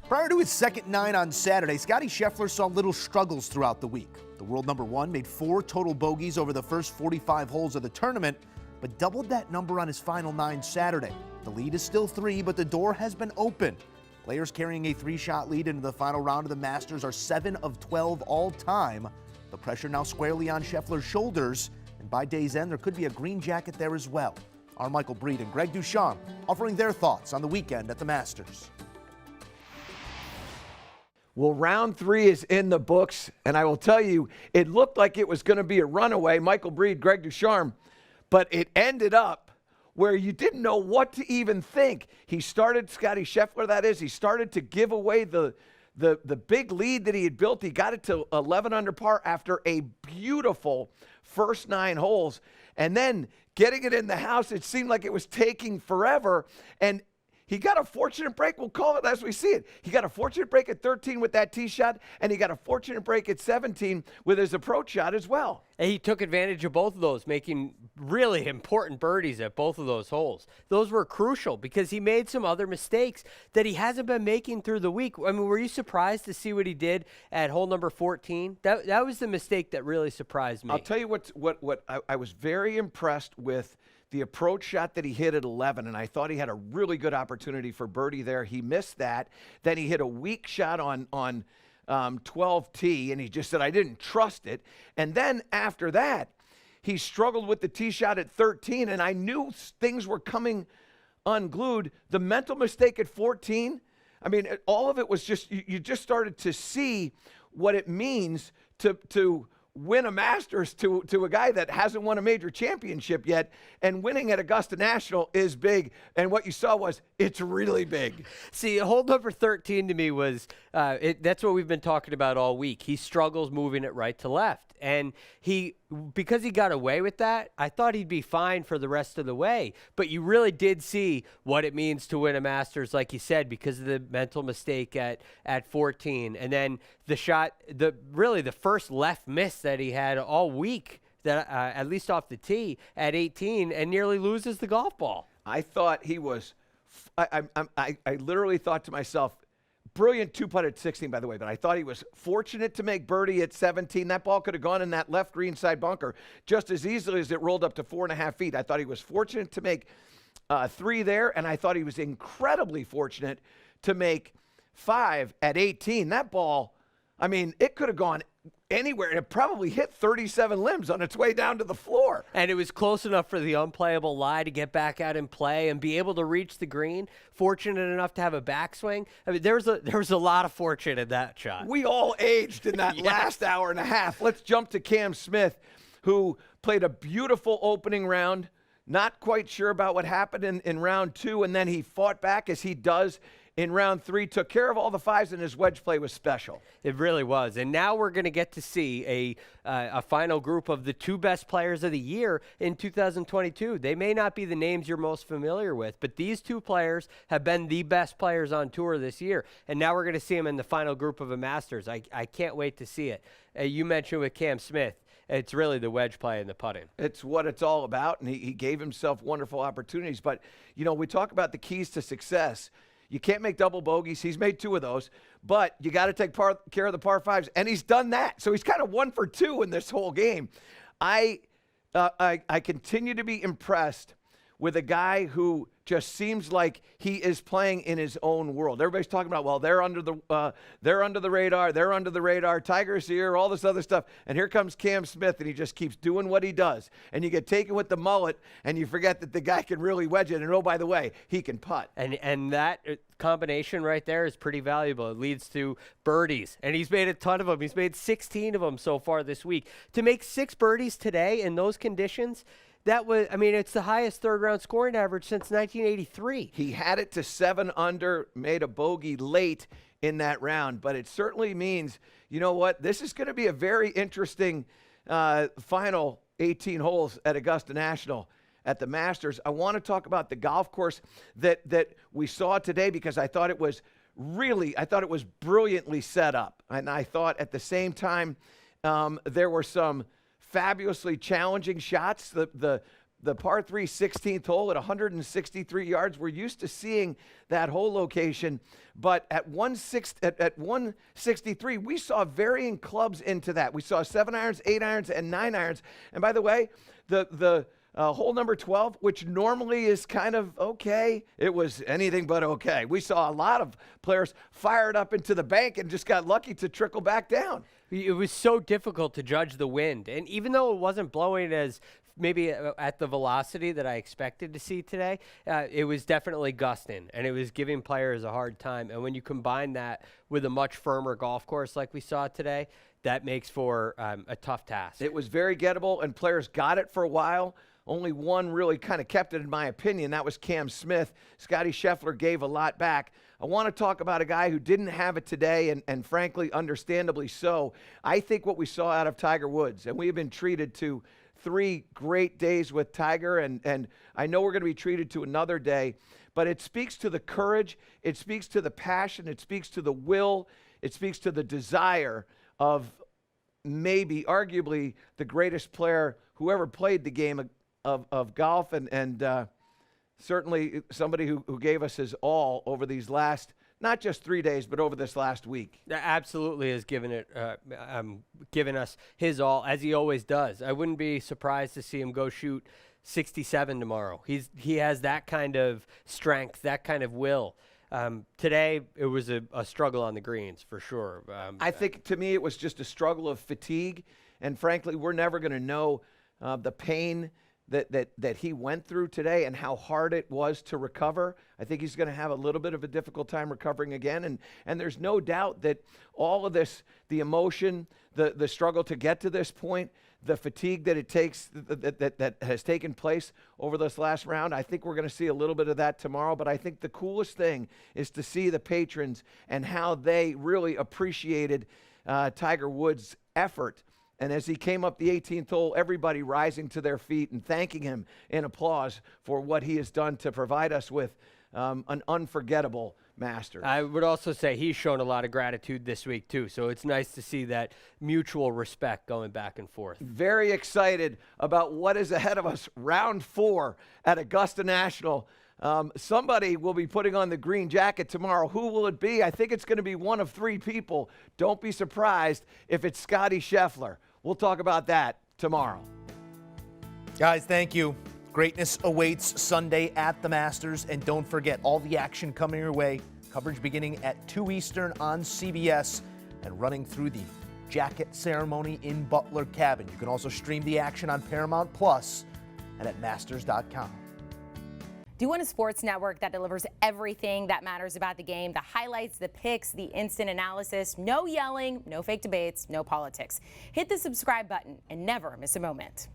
Prior to his second nine on Saturday, Scottie Scheffler saw little struggles throughout the week. The world number one made 4 total bogeys over the first 45 holes of the tournament, but doubled that number on his final 9 Saturday. The lead is still 3, but the door has been opened. Players carrying a 3-shot lead into the final round of the Masters are 7 of 12 all time. The pressure now squarely on Scheffler's shoulders, and by day's end, there could be a green jacket there as well. Our Michael Breed and Greg Ducharme offering their thoughts on the weekend at the Masters. Well, round 3 is in the books, and I will tell you, it looked like it was going to be a runaway, Michael Breed, Greg Ducharme, but it ended up where you didn't know what to even think. He started, Scottie Scheffler, that is, he started to give away the big lead that he had built. He got it to 11 under par after a beautiful first 9 holes, and then getting it in the house, it seemed like it was taking forever, and he got a fortunate break. We'll call it as we see it. He got a fortunate break at 13 with that tee shot, and he got a fortunate break at 17 with his approach shot as well. And he took advantage of both of those, making really important birdies at both of those holes. Those were crucial because he made some other mistakes that he hasn't been making through the week. I mean, were you surprised to see what he did at hole number 14? That was the mistake that really surprised me. I'll tell you what I was very impressed with the approach shot that he hit at 11, and I thought he had a really good opportunity for birdie there. He missed that. Then he hit a weak shot on 12T, and he just said, I didn't trust it. And then after that, he struggled with the tee shot at 13, and I knew things were coming unglued. The mental mistake at 14, I mean, all of it was just, you just started to see what it means to win a Masters to a guy that hasn't won a major championship yet, and winning at Augusta National is big, and what you saw was it's really big. See, hole number 13 to me was, that's what we've been talking about all week. He struggles moving it right to left, and because he got away with that, I thought he'd be fine for the rest of the way, but you really did see what it means to win a Masters, like you said, because of the mental mistake at 14, and then the shot, really the first left miss that he had all week, that at least off the tee at 18, and nearly loses the golf ball. I thought he was, I literally thought to myself, brilliant 2-putt at 16, by the way, but I thought he was fortunate to make birdie at 17. That ball could have gone in that left green side bunker just as easily as it rolled up to 4.5 feet. I thought he was fortunate to make 3 there, and I thought he was incredibly fortunate to make 5 at 18. That ball, I mean, it could have gone anywhere. It probably hit 37 limbs on its way down to the floor. And it was close enough for the unplayable lie to get back out and play and be able to reach the green. Fortunate enough to have a backswing. I mean, there was a lot of fortune in that shot. We all aged in that Yes. last hour and a half. Let's jump to Cam Smith, who played a beautiful opening round. Not quite sure about what happened in round 2, and then he fought back as he does in round 3, took care of all the 5s, and his wedge play was special. It really was. And now we're going to get to see a final group of the 2 best players of the year in 2022. They may not be the names you're most familiar with, but these 2 players have been the best players on tour this year. And now we're going to see them in the final group of a Masters. I can't wait to see it. You mentioned with Cam Smith, it's really the wedge play and the putting. It's what it's all about, and he gave himself wonderful opportunities. But, you know, we talk about the keys to success. You can't make double bogeys. He's made 2 of those, but you got to take care of the par 5s, and he's done that. So he's kind of 1 for 2 in this whole game. I continue to be impressed with a guy who just seems like he is playing in his own world. Everybody's talking about, well, they're under the radar, Tiger's here, all this other stuff. And here comes Cam Smith, and he just keeps doing what he does. And you get taken with the mullet, and you forget that the guy can really wedge it. And oh, by the way, he can putt. And that combination right there is pretty valuable. It leads to birdies, and he's made a ton of them. He's made 16 of them so far this week. To make 6 birdies today in those conditions, that was, I mean, it's the highest third-round scoring average since 1983. He had it to 7 under, made a bogey late in that round, but it certainly means, you know what, this is going to be a very interesting final 18 holes at Augusta National at the Masters. I want to talk about the golf course that we saw today, because I thought it was brilliantly set up. And I thought at the same time there were some fabulously challenging shots. The the par 3 16th hole at 163 yards. We're used to seeing that hole location, but at 163, we saw varying clubs into that. We saw 7 irons, 8 irons, and 9 irons. And by the way, the hole number 12, which normally is kind of okay, it was anything but okay. We saw a lot of players fired up into the bank and just got lucky to trickle back down. It was so difficult to judge the wind. And even though it wasn't blowing as maybe at the velocity that I expected to see today, it was definitely gusting, and it was giving players a hard time. And when you combine that with a much firmer golf course like we saw today, that makes for a tough task. It was very gettable, and players got it for a while. Only one really kind of kept it, in my opinion. That was Cam Smith. Scottie Scheffler gave a lot back. I want to talk about a guy who didn't have it today, and frankly, understandably so. I think what we saw out of Tiger Woods, and we have been treated to 3 great days with Tiger, and I know we're going to be treated to another day, but it speaks to the courage, it speaks to the passion, it speaks to the will, it speaks to the desire of maybe, arguably, the greatest player who ever played the game of golf, and certainly somebody who gave us his all over these last, not just 3 days, but over this last week. Absolutely has given us his all, as he always does. I wouldn't be surprised to see him go shoot 67 tomorrow. He has that kind of strength, that kind of will. Today, it was a struggle on the greens, for sure. I think, to me, it was just a struggle of fatigue, and frankly, we're never going to know the pain that he went through today and how hard it was to recover. I think he's going to have a little bit of a difficult time recovering again, and there's no doubt that all of this, the emotion, the struggle to get to this point, the fatigue that it takes, that has taken place over this last round, I think we're going to see a little bit of that tomorrow. But I think the coolest thing is to see the patrons and how they really appreciated Tiger Woods' effort. And as he came up the 18th hole, everybody rising to their feet and thanking him in applause for what he has done to provide us with an unforgettable Masters. I would also say he's shown a lot of gratitude this week, too. So it's nice to see that mutual respect going back and forth. Very excited about what is ahead of us. Round 4 at Augusta National. Somebody will be putting on the green jacket tomorrow. Who will it be? I think it's going to be one of 3 people. Don't be surprised if it's Scottie Scheffler. We'll talk about that tomorrow. Guys, thank you. Greatness awaits Sunday at the Masters. And don't forget, all the action coming your way. Coverage beginning at 2 Eastern on CBS and running through the jacket ceremony in Butler Cabin. You can also stream the action on Paramount Plus and at masters.com. Do you want a sports network that delivers everything that matters about the game? The highlights, the picks, the instant analysis, no yelling, no fake debates, no politics. Hit the subscribe button and never miss a moment.